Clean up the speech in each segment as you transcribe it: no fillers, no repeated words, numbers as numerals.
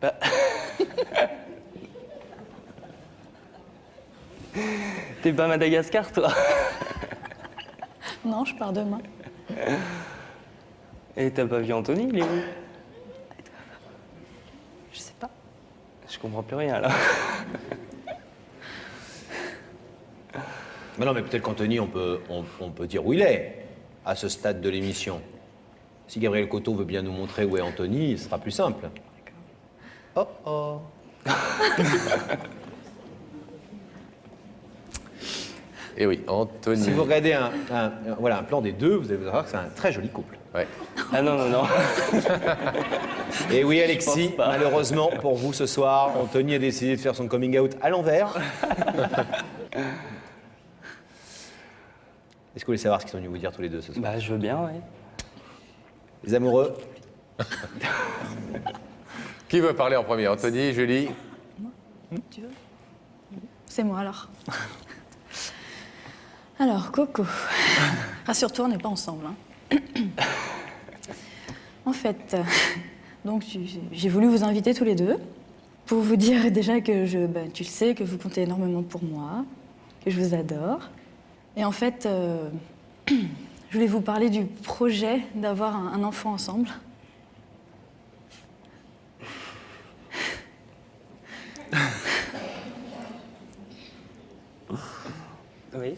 Bah... T'es pas à Madagascar, toi? Non, je pars demain. Et t'as pas vu Anthony, il est où? Je sais pas. Je comprends plus rien, là. Mais non, mais peut-être qu'Anthony, on peut dire où il est, à ce stade de l'émission. Si Gabriel Coteau veut bien nous montrer où est Anthony, ce sera plus simple. Oh oh. Et oui, Anthony. Si vous regardez un plan des deux, vous allez voir que c'est un très joli couple. Ouais. Ah non, non, non. Et oui, Alexis, Je pense pas. malheureusement pour vous ce soir, Anthony a décidé de faire son coming out à l'envers. Est-ce que vous voulez savoir ce qu'ils sont venus vous dire tous les deux ce soir? Bah, je veux bien, ouais. Les amoureux? Qui veut parler en premier? Anthony, Julie? Tu veux? C'est moi alors. Alors, Coco, rassure-toi, on n'est pas ensemble. Hein. En fait, donc j'ai voulu vous inviter tous les deux pour vous dire déjà que tu le sais, que vous comptez énormément pour moi, que je vous adore. Et en fait, je voulais vous parler du projet d'avoir un enfant ensemble. Oui.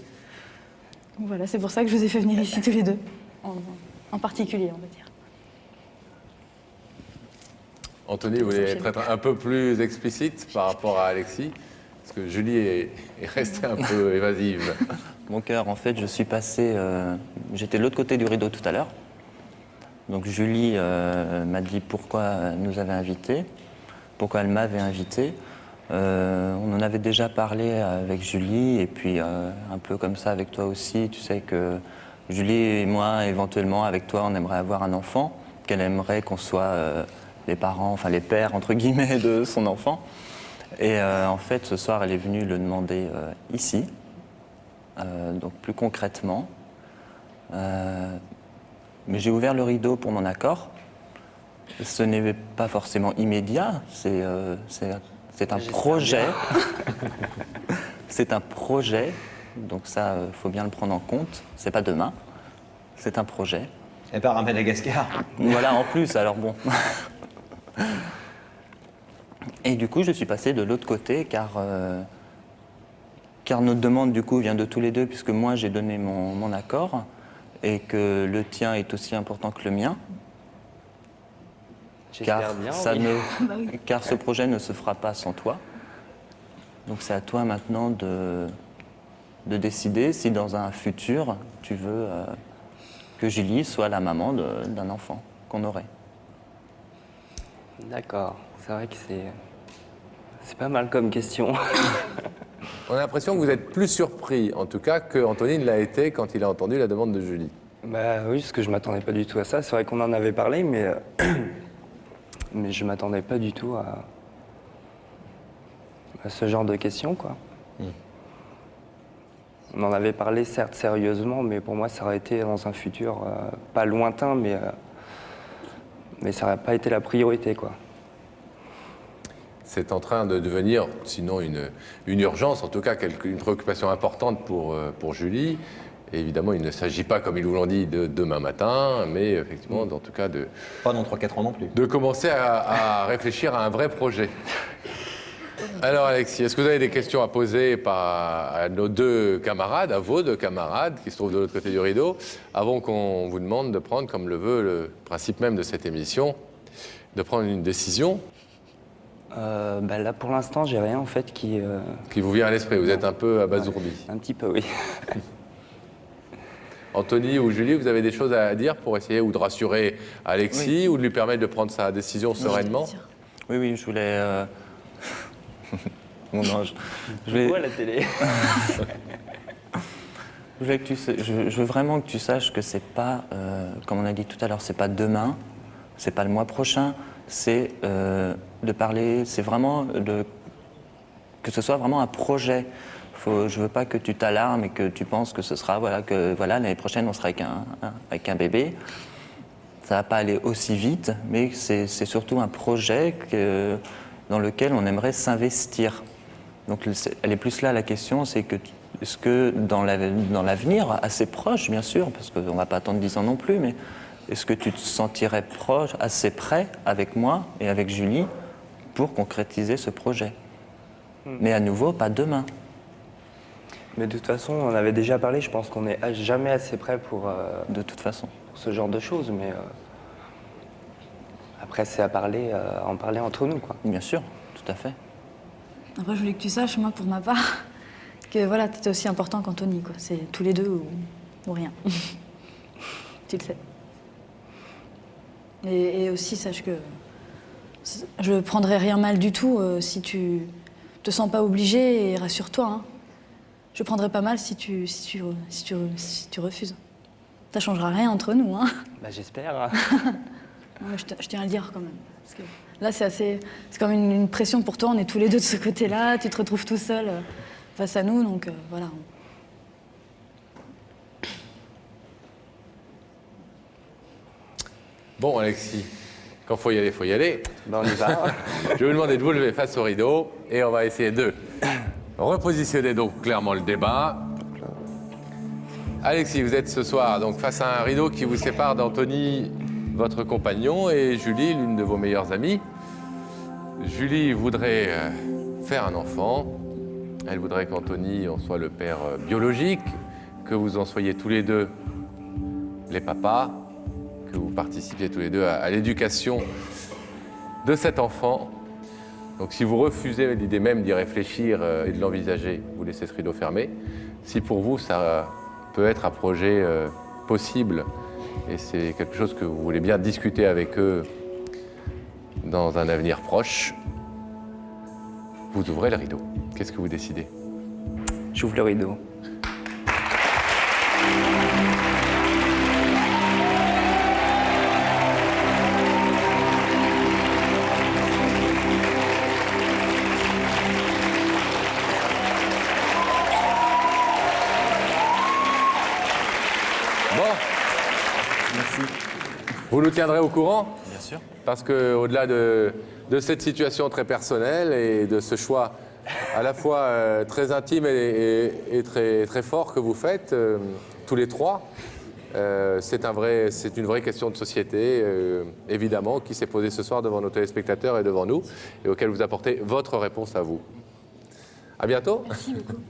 Donc voilà, c'est pour ça que je vous ai fait venir ici tous les deux, en particulier, on va dire. Anthony, vous voulez être un peu plus explicite par rapport à Alexis? Parce que Julie est restée un peu évasive. Mon cœur, en fait, je suis passé... J'étais de l'autre côté du rideau tout à l'heure. Donc Julie m'a dit pourquoi elle nous avait invités, pourquoi elle m'avait invité. On en avait déjà parlé avec Julie, et puis un peu comme ça avec toi aussi. Tu sais que Julie et moi, éventuellement, avec toi, on aimerait avoir un enfant, qu'elle aimerait qu'on soit les parents, enfin les pères, entre guillemets, de son enfant. Et en fait, ce soir, elle est venue le demander ici, donc plus concrètement. Mais j'ai ouvert le rideau pour mon accord. Ce n'est pas forcément immédiat, c'est un projet. C'est un projet, donc ça, faut bien le prendre en compte. C'est pas demain, c'est un projet. Elle part à Madagascar. Voilà, en plus, alors bon. Et du coup, je suis passé de l'autre côté, car notre demande, du coup, vient de tous les deux, puisque moi, j'ai donné mon accord, et que le tien est aussi important que le mien. J'espère bien, oui. Bah Car ce projet ne se fera pas sans toi. Donc c'est à toi maintenant de décider si dans un futur, tu veux que Julie soit la maman d'un enfant qu'on aurait. D'accord. C'est vrai que c'est pas mal comme question. On a l'impression que vous êtes plus surpris, en tout cas, que Anthony ne l'a été quand il a entendu la demande de Julie. Bah oui, parce que je m'attendais pas du tout à ça. C'est vrai qu'on en avait parlé, mais je m'attendais pas du tout à ce genre de questions, quoi. On en avait parlé, certes, sérieusement, mais pour moi, ça aurait été dans un futur pas lointain, mais ça n'aurait pas été la priorité, quoi. C'est en train de devenir, sinon une urgence, en tout cas une préoccupation importante pour Julie. Et évidemment, il ne s'agit pas, comme ils vous l'ont dit, de demain matin, mais effectivement, en tout cas, Pas dans 3-4 ans non plus. de commencer à réfléchir à un vrai projet. Alors Alexis, est-ce que vous avez des questions à poser à nos deux camarades, à vos deux camarades qui se trouvent de l'autre côté du rideau, avant qu'on vous demande de prendre, comme le veut le principe même de cette émission, de prendre une décision Bah là, pour l'instant, j'ai rien en fait qui vous vient à l'esprit? Vous êtes un peu abasourdi. un petit peu, oui. Anthony ou Julie, vous avez des choses à dire pour essayer ou de rassurer Alexis ou de lui permettre de prendre sa décision sereinement? Oui, je voulais... Mon ange. Je voulais... la télé? Je veux vraiment que tu saches que c'est pas, comme on a dit tout à l'heure, c'est pas demain, c'est pas le mois prochain, c'est de parler, c'est vraiment que ce soit vraiment un projet. Je veux pas que tu t'alarmes et que tu penses que ce sera, l'année prochaine on sera avec un bébé. ça va pas aller aussi vite, mais c'est surtout un projet dans lequel on aimerait s'investir. Donc elle est plus là la question, c'est que est-ce que dans l'avenir, assez proche bien sûr, parce qu'on ne va pas attendre 10 ans non plus, mais est-ce que tu te sentirais proche, assez près avec moi et avec Julie pour concrétiser ce projet? Mais à nouveau, pas demain. Mais de toute façon, on avait déjà parlé, je pense qu'on n'est jamais assez prêt pour, De toute façon. pour ce genre de choses, mais après c'est à en parler entre nous, quoi. Bien sûr, tout à fait. Après, je voulais que tu saches, moi, pour ma part, que voilà, tu étais aussi important qu'Anthony, quoi. C'est tous les deux ou rien. Tu le sais. Et aussi, sache que je prendrai rien mal du tout si tu te sens pas obligé, et rassure-toi, hein. Je prendrai pas mal si tu refuses. Ça changera rien entre nous, hein. Bah, j'espère. Non, mais je tiens à le dire quand même. Parce que là, c'est comme une pression pour toi. On est tous les deux de ce côté-là. Tu te retrouves tout seul face à nous, donc voilà. Bon, Alexis, quand faut y aller, faut y aller. Bah, on y va. Je vais vous demander de vous lever face au rideau et on va essayer de repositionner donc clairement le débat. Alexis, vous êtes ce soir donc face à un rideau qui vous sépare d'Anthony, votre compagnon, et Julie, l'une de vos meilleures amies. Julie voudrait faire un enfant. Elle voudrait qu'Anthony en soit le père biologique, que vous en soyez tous les deux les papas, que vous participiez tous les deux à l'éducation de cet enfant. Donc si vous refusez l'idée même d'y réfléchir et de l'envisager, vous laissez ce rideau fermé. Si pour vous, ça peut être un projet possible et c'est quelque chose que vous voulez bien discuter avec eux dans un avenir proche, vous ouvrez le rideau. Qu'est-ce que vous décidez? J'ouvre le rideau. Bon, Merci. vous nous tiendrez au courant? Bien sûr. Parce qu'au-delà de cette situation très personnelle et de ce choix à la fois très intime et très, très fort que vous faites, tous les trois, c'est une vraie question de société, évidemment, qui s'est posée ce soir devant nos téléspectateurs et devant nous, et auquel vous apportez votre réponse à vous. À bientôt. Merci beaucoup.